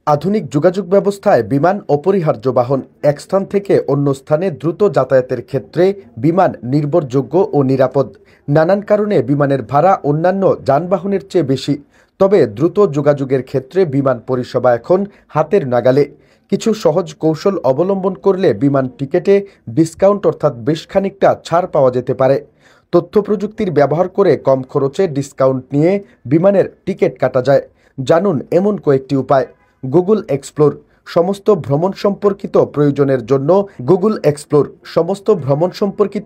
আধুনিক যোগাযোগ ব্যবস্থায় বিমান অপরিহার্য বাহন। এক স্থান থেকে অন্য স্থানে দ্রুত যাতায়াতের ক্ষেত্রে বিমান নির্ভরযোগ্য ও নিরাপদ। নানান কারণে বিমানের ভাড়া অন্যান্য যানবাহনের চেয়ে বেশি। তবে দ্রুত যোগাযোগের ক্ষেত্রে বিমান পরিষেবা এখন হাতের নাগালে। কিছু সহজ কৌশল অবলম্বন করলে বিমান টিকেটে ডিসকাউন্ট অর্থাৎ বেশ খানিকটা ছাড় পাওয়া যেতে পারে। তথ্য প্রযুক্তির ব্যবহার করে কম খরচে ডিসকাউন্ট নিয়ে বিমানের টিকিট কাটা যায়। জানুন এমন কয়েকটি উপায়। গুগল এক্সপ্লোর সমস্ত ভ্রমণ সম্পর্কিত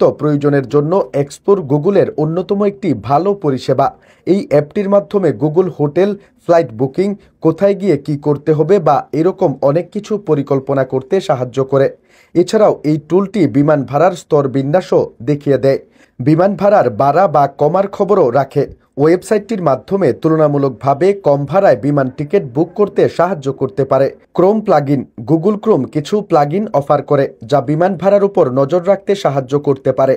প্রয়োজনের জন্য এক্সপ্লোর গুগলের অন্যতম একটি ভালো পরিষেবা। এই অ্যাপটির মাধ্যমে গুগল হোটেল, ফ্লাইট বুকিং, কোথায় গিয়ে কি করতে হবে বা এরকম অনেক কিছু পরিকল্পনা করতে সাহায্য করে। এছাড়াও এই টুলটি বিমান ভাড়ার স্তর বিন্যাসও দেখিয়ে দেয়। বিমান ভাড়ার বাড়া বা কমার খবরও রাখে। ওয়েবসাইটটির মাধ্যমে তুলনামূলকভাবে কম ভাড়ায় বিমান টিকিট বুক করতে সাহায্য করতে পারে। ক্রোম প্লাগইন গুগল ক্রোম কিছু প্লাগইন অফার করে যা বিমান ভাড়ার উপর নজর রাখতে সাহায্য করতে পারে।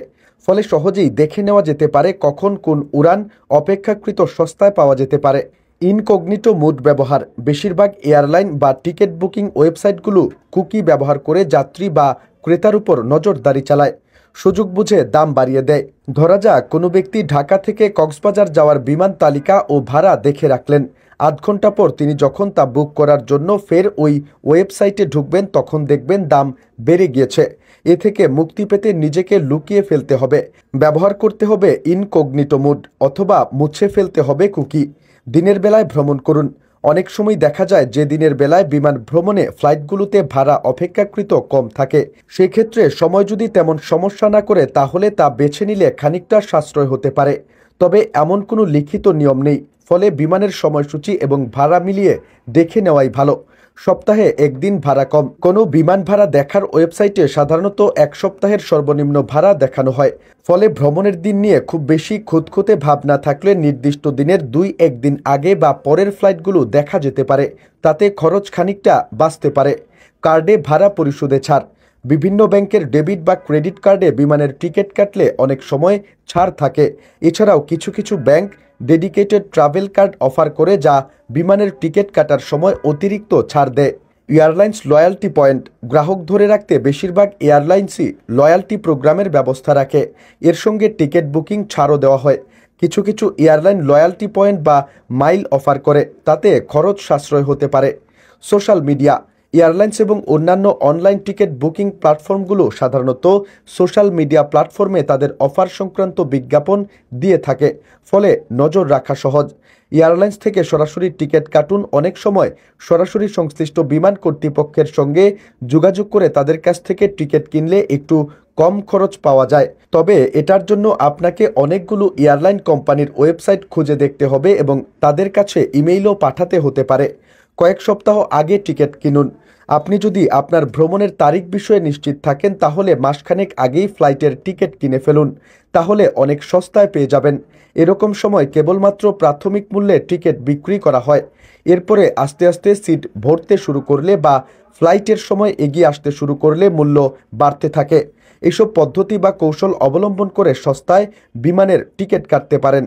ফলে সহজেই দেখে নেওয়া যেতে পারে কখন কোন উড়ান অপেক্ষাকৃত সস্তায় পাওয়া যেতে পারে। ইনকগনিটো মোড ব্যবহার বেশিরভাগ এয়ারলাইন বা টিকিট বুকিং ওয়েবসাইটগুলো কুকি ব্যবহার করে যাত্রী বা ক্রেতার উপর নজরদারি চালায়। সুযোগ বুঝে দাম বাড়িয়ে দেয়। ধরা যাক কোনো ব্যক্তি ঢাকা থেকে কক্সবাজার যাওয়ার বিমান তালিকা ও ভাড়া দেখে রাখলেন। আধ ঘন্টা পর তিনি যখন তা বুক করার জন্য ফের ওই ওয়েবসাইটে ঢুকবেন তখন দেখবেন দাম বেড়ে গিয়েছে। এ থেকে মুক্তি পেতে নিজেকে লুকিয়ে ফেলতে হবে। ব্যবহার করতে হবে ইনকগনিটো মোড অথবা মুছে ফেলতে হবে কুকি। দিনের বেলায় ভ্রমণ করুন। অনেক সময় দেখা যায় যে দিনের বেলায় বিমান ভ্রমণে ফ্লাইটগুলোতে ভাড়া অপেক্ষাকৃত কম থাকে। সেক্ষেত্রে সময় যদি তেমন সমস্যা না করে তাহলে তা বেছে নিলে খানিকটা সাশ্রয় হতে পারে। তবে এমন কোনো লিখিত নিয়ম নেই, ফলে বিমানের সময়সূচি এবং ভাড়া মিলিয়ে দেখে নেওয়াই ভালো। সপ্তাহে একদিন ভাড়া কম কোনো বিমান ভাড়া দেখার ওয়েবসাইটে সাধারণত এক সপ্তাহের সর্বনিম্ন ভাড়া দেখানো হয়। ফলে ভ্রমণের দিন নিয়ে খুব বেশি খুঁতখুঁতে ভাব না থাকলে নির্দিষ্ট দিনের 2-1 দিন আগে বা পরের ফ্লাইটগুলো দেখা যেতে পারে। তাতে খরচ খানিকটা বাঁচতে পারে। কার্ডে ভাড়া পরিশোধে ছাড় বিভিন্ন ব্যাংকের ডেবিট বা ক্রেডিট কার্ডে বিমানের টিকিট কাটলে অনেক সময় ছাড় থাকে। এছাড়াও কিছু কিছু bank dedicated travel card offer করে যা বিমানের টিকিট কাটার সময় অতিরিক্ত ছাড় দেয়। এয়ারলাইন্স লয়্যাল্টি পয়েন্ট গ্রাহক ধরে রাখতে বেশিরভাগ এয়ারলাইন্সই লয়্যাল্টি প্রোগ্রামের ব্যবস্থা রাখে। এর সঙ্গে টিকিট বুকিং ছাড়ও দেওয়া হয়। কিছু কিছু এয়ারলাইন লয়্যাল্টি পয়েন্ট বা মাইল অফার করে, তাতে খরচ সাশ্রয় হতে পারে। সোশ্যাল মিডিয়া এয়ারলাইন্স এবং অন্যান্য অনলাইন টিকিট বুকিং প্ল্যাটফর্মগুলো সাধারণত সোশ্যাল মিডিয়া প্ল্যাটফর্মে তাদের অফার সংক্রান্ত বিজ্ঞাপন দিয়ে থাকে। ফলে নজর রাখা সহজ। এয়ারলাইন্স থেকে সরাসরি টিকিট কাটুন। অনেক সময় সরাসরি সংশ্লিষ্ট বিমান কর্তৃপক্ষের সঙ্গে যোগাযোগ করে তাদের কাছ থেকে টিকিট কিনলে একটু কম খরচ পাওয়া যায়। তবে এটার জন্য আপনাকে অনেকগুলো এয়ারলাইন কোম্পানির ওয়েবসাইট খুঁজে দেখতে হবে এবং তাদের কাছে ইমেইলও পাঠাতে হতে পারে। কয়েক সপ্তাহ আগে টিকিট কিনুন। আপনি যদি আপনার ভ্রমণের তারিখ বিষয়ে নিশ্চিত থাকেন তাহলে মাসখানেক আগেই ফ্লাইটের টিকিট কিনে ফেলুন। তাহলে অনেক সস্তায় পেয়ে যাবেন। এরকম সময় কেবলমাত্র প্রাথমিক মূল্যে টিকিট বিক্রি করা হয়। এরপরে আস্তে আস্তে সিট ভরতে শুরু করলে বা ফ্লাইটের সময় এগিয়ে আসতে শুরু করলে মূল্য বাড়তে থাকে। এইসব পদ্ধতি বা কৌশল অবলম্বন করে সস্তায় বিমানের টিকিট কাটতে পারেন।